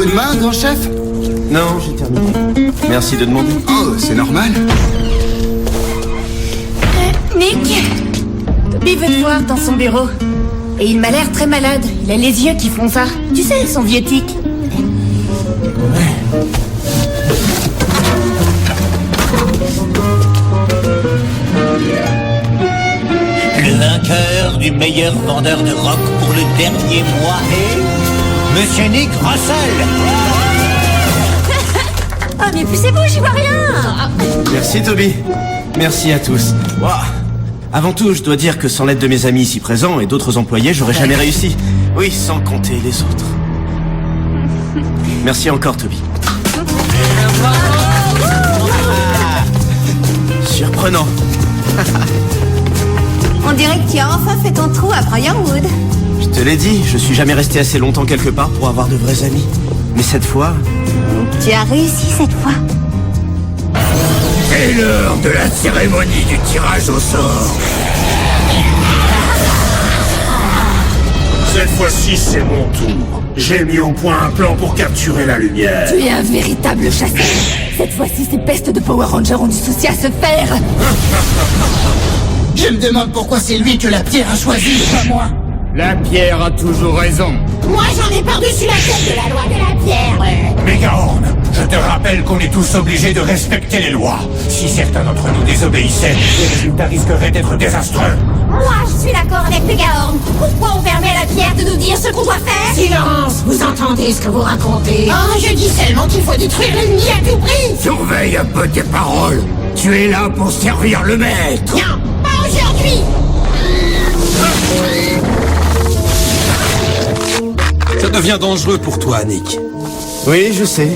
coup de main, grand chef? Non, j'ai terminé. Merci de demander. Oh, c'est normal. Nick, Toby veut te voir dans son bureau. Et il m'a l'air très malade. Il a les yeux qui font ça. Tu sais, son vieux tic. Le vainqueur du meilleur vendeur de rock pour le dernier mois est... Monsieur Nick Russell. Ah, mais poussez-vous, j'y vois rien. Merci Toby. Merci à tous. Wow. Avant tout, je dois dire que sans l'aide de mes amis ici présents et d'autres employés, j'aurais jamais réussi. Oui, sans compter les autres. Merci encore Toby. Surprenant. On dirait que tu as enfin fait ton trou à Briarwood. Je te l'ai dit, je suis jamais resté assez longtemps quelque part pour avoir de vrais amis. Mais cette fois... Tu as réussi cette fois. C'est l'heure de la cérémonie du tirage au sort. Cette fois-ci, c'est mon tour. J'ai mis au point un plan pour capturer la lumière. Tu es un véritable chasseur. Cette fois-ci, ces pestes de Power Rangers ont du souci à se faire. Je me demande pourquoi c'est lui que la pierre a choisi, pas moi. La pierre a toujours raison. Moi, j'en ai par-dessus la tête de la loi de la pierre. Mégahorn, je te rappelle qu'on est tous obligés de respecter les lois. Si certains d'entre nous désobéissaient, les résultats risqueraient d'être désastreux. Moi, je suis d'accord avec Mégahorn. Pourquoi on permet à la pierre de nous dire ce qu'on doit faire? Silence! Vous entendez ce que vous racontez? Oh, je dis seulement qu'il faut détruire l'ennemi à tout prix. Surveille un peu tes paroles. Tu es là pour servir le maître. Non, pas aujourd'hui. Ça devient dangereux pour toi, Nick. Oui, je sais.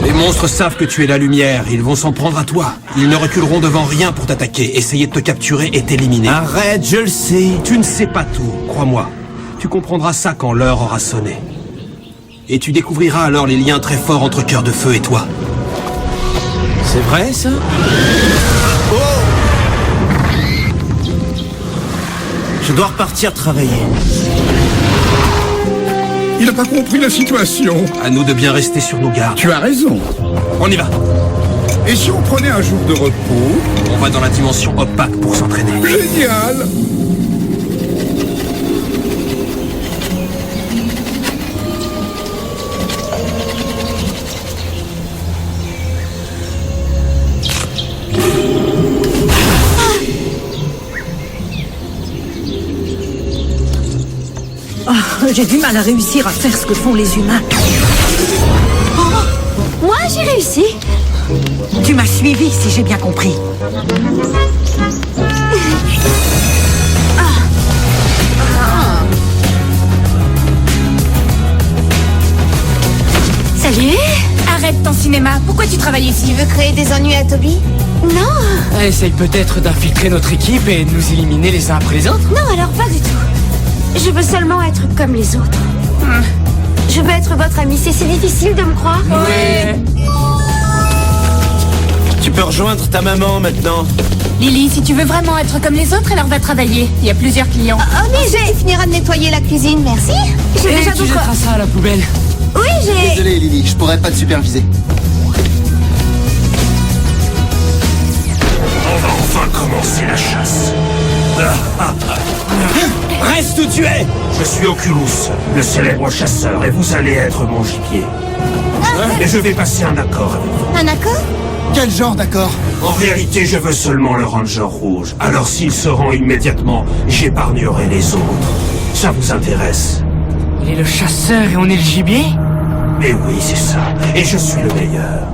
Les monstres savent que tu es la lumière, ils vont s'en prendre à toi. Ils ne reculeront devant rien pour t'attaquer, essayer de te capturer et t'éliminer. Arrête, je le sais. Tu ne sais pas tout, crois-moi. Tu comprendras ça quand l'heure aura sonné. Et tu découvriras alors les liens très forts entre Cœur de Feu et toi. C'est vrai, ça? Oh! Je dois repartir travailler. Il n'a pas compris la situation. À nous de bien rester sur nos gardes. Tu as raison. On y va. Et si on prenait un jour de repos? On va dans la dimension opaque pour s'entraîner. Génial! J'ai du mal à réussir à faire ce que font les humains. Moi, j'ai réussi. Tu m'as suivi, si j'ai bien compris. Salut. Arrête ton cinéma. Pourquoi tu travailles ici? Tu veux créer des ennuis à Toby? Non. Elle essaye peut-être d'infiltrer notre équipe et de nous éliminer les uns après les autres. Non, alors pas du tout. Je veux seulement être comme les autres. Je veux être votre ami. C'est difficile de me croire. Ouais. Tu peux rejoindre ta maman maintenant. Lily, si tu veux vraiment être comme les autres, alors va travailler. Il y a plusieurs clients. Oh, mais tu finiras de nettoyer la cuisine, merci. J'ai Et déjà tu d'autres... jetteras ça à la poubelle. Oui, j'ai... Désolé, Lily, je pourrais pas te superviser. On va enfin commencer la chasse. Reste où tu es. Je suis Oculus, le célèbre chasseur, et vous allez être mon gibier. Et je vais passer un accord avec vous. Un accord? Quel genre d'accord? En réalité, je veux seulement le Ranger rouge. Alors s'il se rend immédiatement, j'épargnerai les autres. Ça vous intéresse? Il est le chasseur et on est le gibier? Mais oui, c'est ça. Et je suis le meilleur.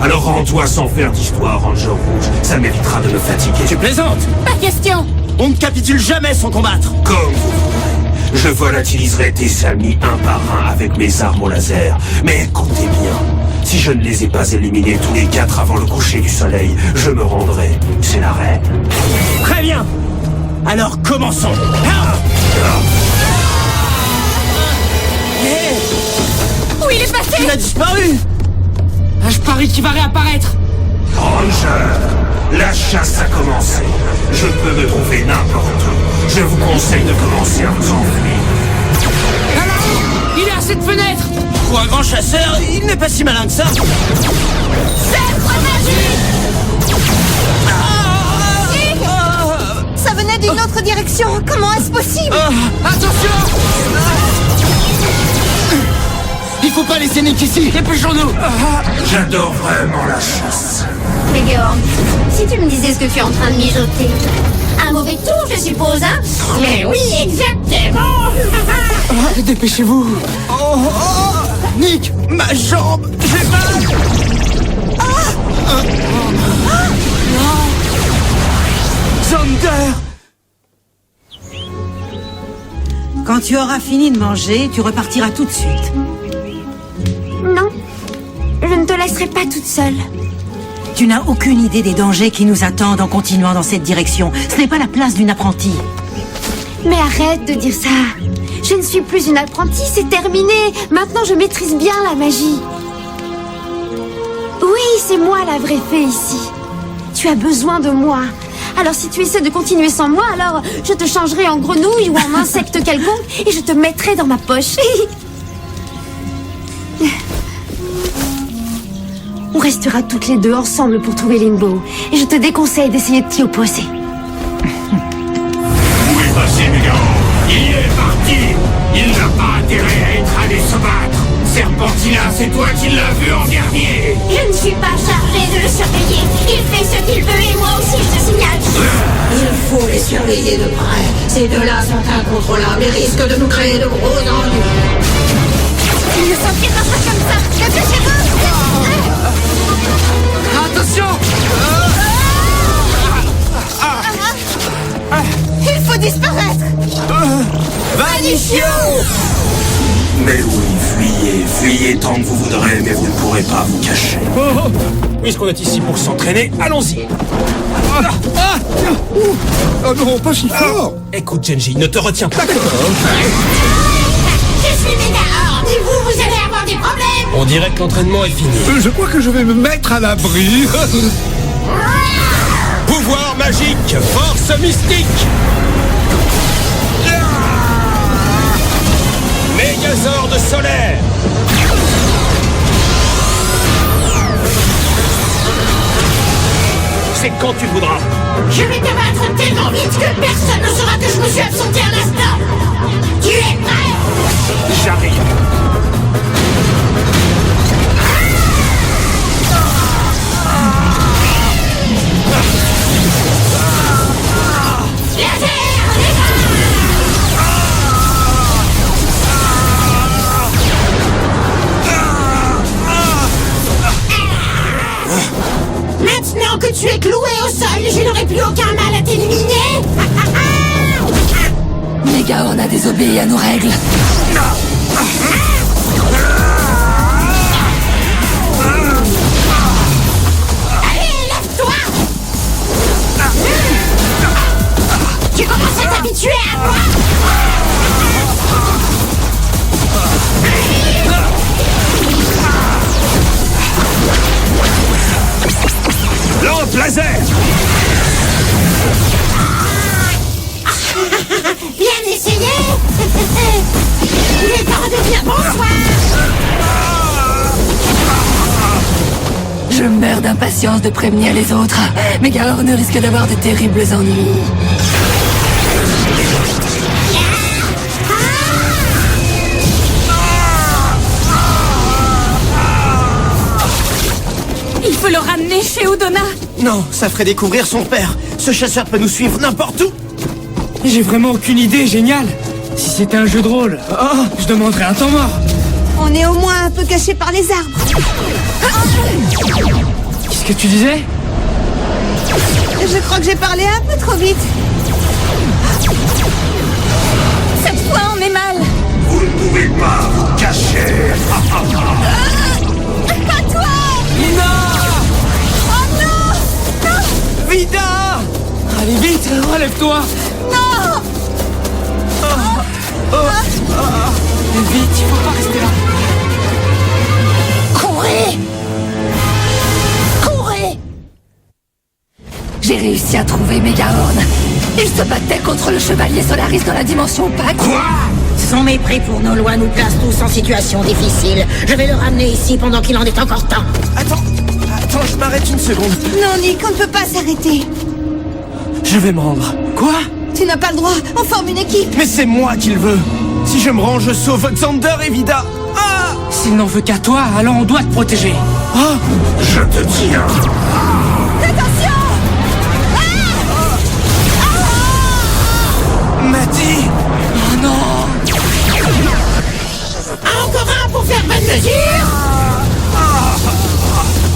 Alors rends-toi sans faire d'histoire, Ranger rouge. Ça m'évitera de me fatiguer. Tu plaisantes? Pas question. On ne capitule jamais sans combattre. Comme vous voudrez. Je volatiliserai tes amis un par un avec mes armes au laser. Mais écoutez bien, si je ne les ai pas éliminés tous les 4 avant le coucher du soleil, je me rendrai. C'est la règle. Très bien. Alors commençons. Où il est passé? Il a disparu. Ah, je parie qu'il va réapparaître. Ranger, la chasse a commencé. Je peux me trouver n'importe où. Je vous conseille de commencer à vous enfuir. Il est à cette fenêtre! Pour un grand chasseur, il n'est pas si malin que ça. Ça venait d'une autre direction. Comment est-ce possible? Attention! Il faut pas laisser Nick ici. Dépêchons-nous! J'adore vraiment la chasse. Megahorn, si tu me disais ce que tu es en train de mijoter. Un mauvais tour, je suppose, hein? Mais oui, exactement. Dépêchez-vous! Nick, Ma jambe, j'ai mal. Xander! Quand tu auras fini de manger, tu repartiras tout de suite. Non, je ne te laisserai pas toute seule. Tu n'as aucune idée des dangers qui nous attendent en continuant dans cette direction. Ce n'est pas la place d'une apprentie. Mais arrête de dire ça. Je ne suis plus une apprentie, c'est terminé. Maintenant, je maîtrise bien la magie. Oui, c'est moi la vraie fée ici. Tu as besoin de moi. Alors si tu essaies de continuer sans moi, alors je te changerai en grenouille ou en insecte quelconque et je te mettrai dans ma poche. On restera toutes les deux ensemble pour trouver Limbo. Et je te déconseille d'essayer de t'y opposer. Où est passé, Megahorn? Il est parti. Il n'a pas intérêt à être allé se battre. Serpentina, c'est toi qui l'as vu en dernier. Je ne suis pas chargée de le surveiller. Il fait ce qu'il veut et moi aussi je te signale. Il faut les surveiller de près. Ces deux-là sont incontrôlables et risquent de nous créer de gros ennuis. Il ne s'en tire pas comme ça. Dépêchez-vous. Attention! Il faut disparaître. Vanishio! Mais oui, fuyez tant que vous voudrez, mais vous ne pourrez pas vous cacher. Puisqu'on est ici pour s'entraîner, allons-y. Oh non, pas si fort. Écoute, Genji, ne te retiens pas. Je suis Megahorn et vous allez avoir des problèmes. On dirait que l'entraînement est fini. Je crois que je vais me mettre à l'abri. Pouvoir magique, force mystique. Mégazord solaire. C'est quand tu voudras. Je vais te battre tellement vite que personne ne saura que je me suis absenté un instant. Tu es prêt? J'arrive. Maintenant que tu es cloué au sol, je n'aurai plus aucun mal à t'éliminer. Megahorn a désobéi à nos règles. Allez, lève-toi. Tu commences à t'habituer à moi. Lampe laser. Bien essayé. Il est temps de dire bonsoir. Je meurs d'impatience de prévenir les autres. Megahorn risque d'avoir de terribles ennuis. Il faut le ramener chez Odona. Non, ça ferait découvrir son père. Ce chasseur peut nous suivre n'importe où. J'ai vraiment aucune idée, génial! Si c'était un jeu de rôle, je demanderais un temps mort! On est au moins un peu caché par les arbres. Qu'est-ce que tu disais? Je crois que j'ai parlé un peu trop vite. Cette fois, on est mal. Vous ne pouvez pas vous cacher. Pas toi. Lina! Oh non. Non. Vida! Allez vite, relève-toi! Non. Vite, il faut pas rester là! Courez. Courez. J'ai réussi à trouver Megahorn. Il se battait contre le chevalier Solaris dans la dimension opaque. Quoi? Son mépris pour nos lois nous place tous en situation difficile. Je vais le ramener ici pendant qu'il en est encore temps. Attends, je m'arrête une seconde. Non, Nick, on ne peut pas s'arrêter. Je vais me rendre. Quoi? Tu n'as pas le droit, on forme une équipe. Mais c'est moi qui le veux. Si je me rends, je sauve Xander et Vida. Ah! S'il n'en veut qu'à toi, alors on doit te protéger. Ah! Je te tiens. Attention! Maddie! Oh non! Encore un pour faire bonne mesure.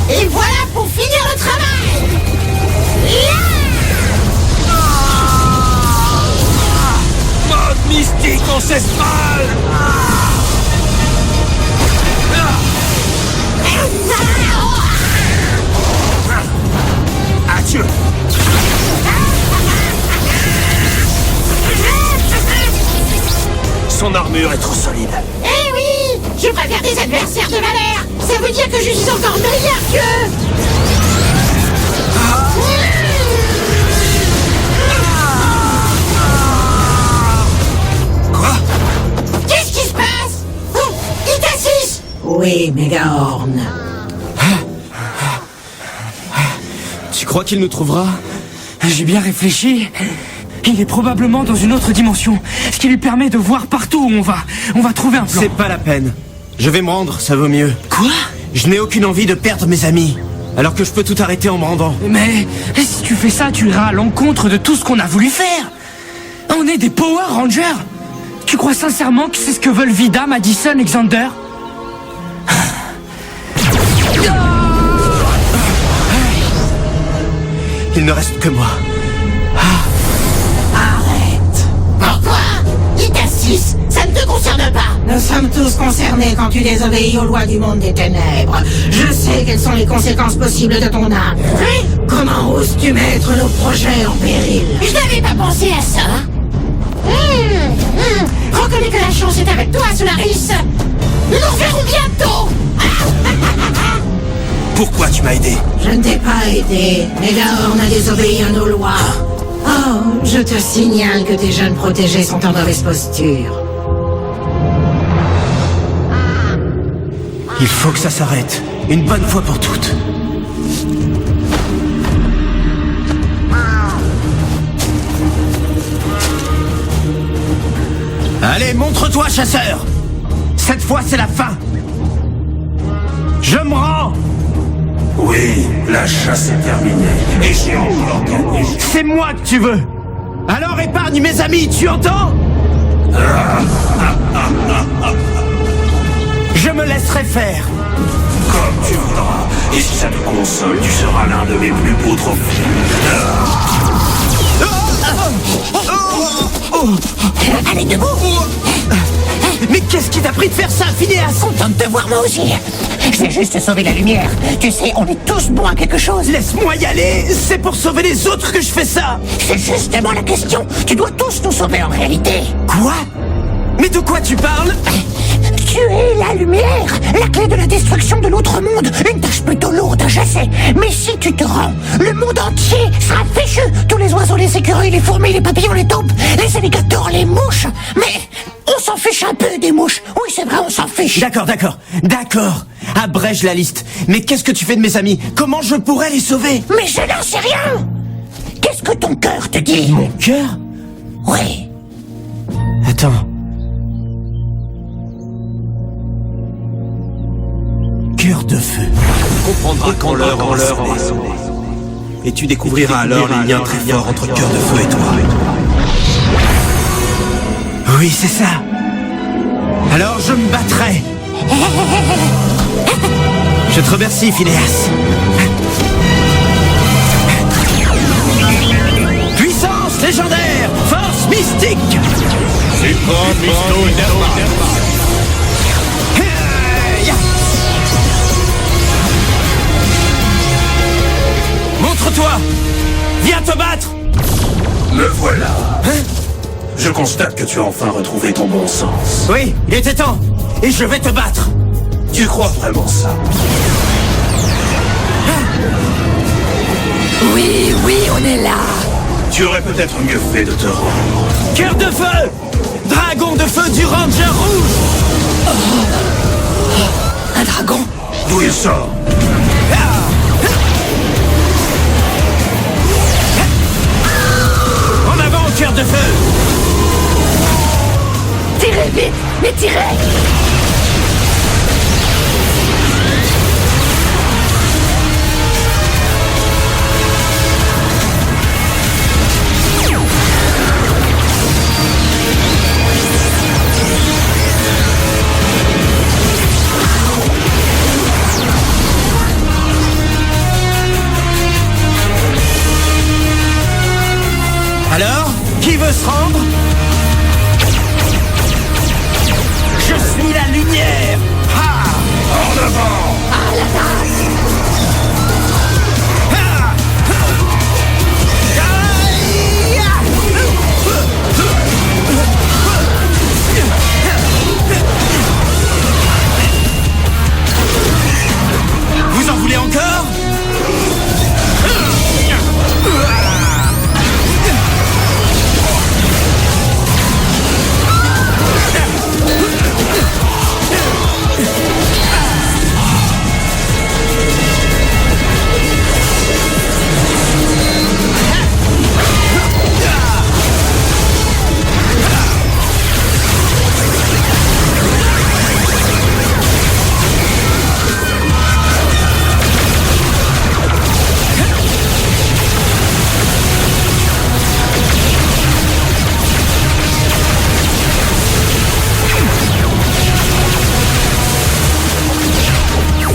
Et voilà pour finir le travail. Mode mystique ancestral. Adieu. Son armure est trop solide. Eh oui, je préfère des adversaires de valeur. Ça veut dire que je suis encore meilleur qu'eux. Quoi? Qu'est-ce qui se passe? Oh, Itasis! Oui, Megahorn. Tu crois qu'il nous trouvera? J'ai bien réfléchi. Il est probablement dans une autre dimension, ce qui lui permet de voir partout où on va. On va trouver un plan. C'est pas la peine. Je vais me rendre, ça vaut mieux. Quoi? Je n'ai aucune envie de perdre mes amis. Alors que je peux tout arrêter en me rendant. Mais si tu fais ça, tu iras à l'encontre de tout ce qu'on a voulu faire. On est des Power Rangers. Tu crois sincèrement que c'est ce que veulent Vida, Madison et Xander? Il ne reste que moi. Arrête. Pourquoi? Itasis, ça ne te concerne pas. Nous sommes tous concernés quand tu désobéis aux lois du monde des ténèbres. Je sais quelles sont les conséquences possibles de ton âme. Comment oses-tu mettre nos projets en péril? Je n'avais pas pensé à ça. Reconnais que la chance est avec toi, Solaris. Nous nous reverrons bientôt. Pourquoi tu m'as aidé? Je ne t'ai pas aidé. Megahorn a désobéi à nos lois. Oh, je te signale que tes jeunes protégés sont en mauvaise posture. Il faut que ça s'arrête. Une bonne fois pour toutes. Allez, montre-toi, chasseur! Cette fois, c'est la fin! Je me rends! Oui, la chasse est terminée. Et j'ai encore gagné. C'est moi que tu veux! Alors épargne mes amis, tu entends? Je me laisserai faire! Comme tu voudras. Et si ça te console, tu seras l'un de mes plus beaux trophées. Allez, debout! Mais qu'est-ce qui t'a pris de faire ça, Phineas? Content de te voir moi aussi. Je vais juste sauver la lumière. Tu sais, on est tous bons à quelque chose. Laisse-moi y aller! C'est pour sauver les autres que je fais ça! C'est justement la question. Tu dois tous nous sauver en réalité. Quoi? Mais de quoi tu parles? Tu es la lumière, la clé de la destruction de l'autre monde. Une tâche plutôt lourde, je sais. Mais si tu te rends, le monde entier sera fichu. Tous les oiseaux, les écureuils, les fourmis, les papillons, les taupes, les alligators, les mouches. Mais on s'en fiche un peu des mouches. Oui, c'est vrai, on s'en fiche. D'accord. Abrège la liste. Mais qu'est-ce que tu fais de mes amis? Comment je pourrais les sauver? Mais je n'en sais rien. Qu'est-ce que ton cœur te dit? Mon cœur? Oui. Attends. Cœur de feu. Comprendras quand l'heure aura sonné. Et tu découvriras alors les liens très forts entre Cœur de Feu et toi. Oui, c'est ça. Alors je me battrai. Je te remercie, Phineas. Puissance légendaire, force mystique. Montre-toi. Viens te battre. Me voilà. Je constate que tu as enfin retrouvé ton bon sens. Oui, il était temps. Et je vais te battre. Tu crois vraiment ça? Oui, on est là. Tu aurais peut-être mieux fait de te rendre. Cœur de feu! Dragon de feu du Ranger rouge. Un dragon? D'où il sort? En avant, cœur de feu. Tirez vite! Mais tirez! Alors, qui veut se rendre? Je suis la lumière. Ha! En avant! Vous en voulez encore?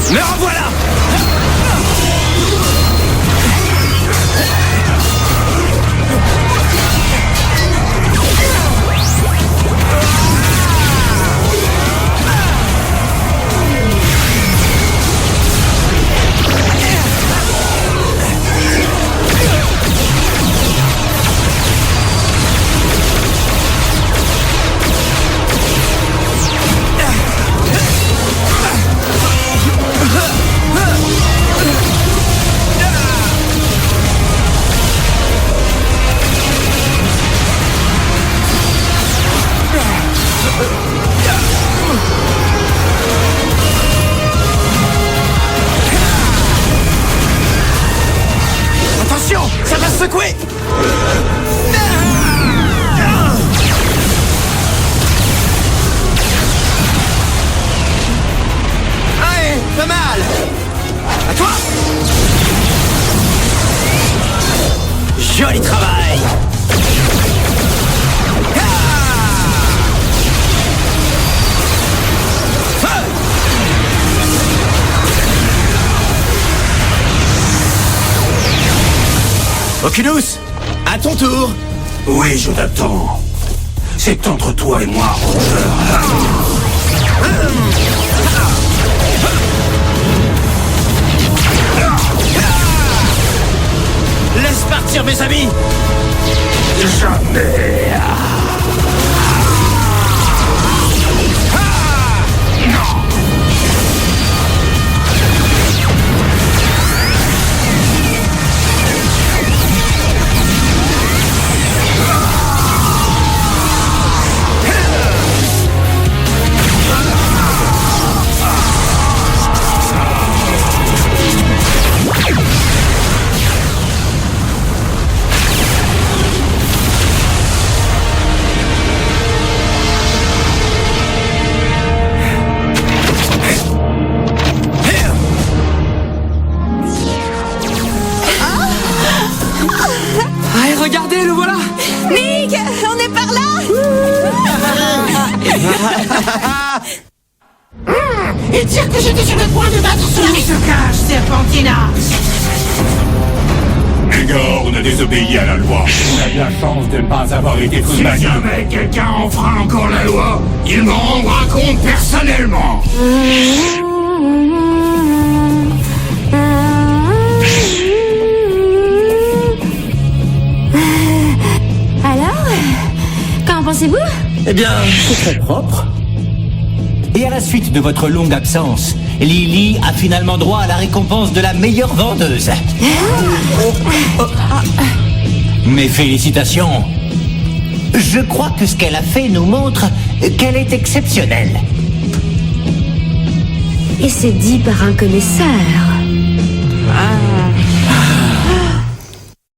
Me revoilà! Attention, ça va se secouer! Allez, pas mal! À toi! Joli travail! Feu! Oculus, à ton tour. Oui, je t'attends. C'est entre toi et moi, Ranger. Laisse partir mes amis. Jamais. Allez, regardez, le voilà. Nick, on est par là. Et dire que j'étais sur le point de battre cela. Où se cache, Serpentina? Igor, on a désobéi à la loi. On a eu la chance de ne pas avoir été foutu. Si jamais quelqu'un enfreint encore la loi, il m'en rendra compte personnellement. Alors, qu'en pensez-vous? Eh bien, c'est très propre. Et à la suite de votre longue absence, Lily a finalement droit à la récompense de la meilleure vendeuse. Mes félicitations. Je crois que ce qu'elle a fait nous montre qu'elle est exceptionnelle. Et c'est dit par un connaisseur.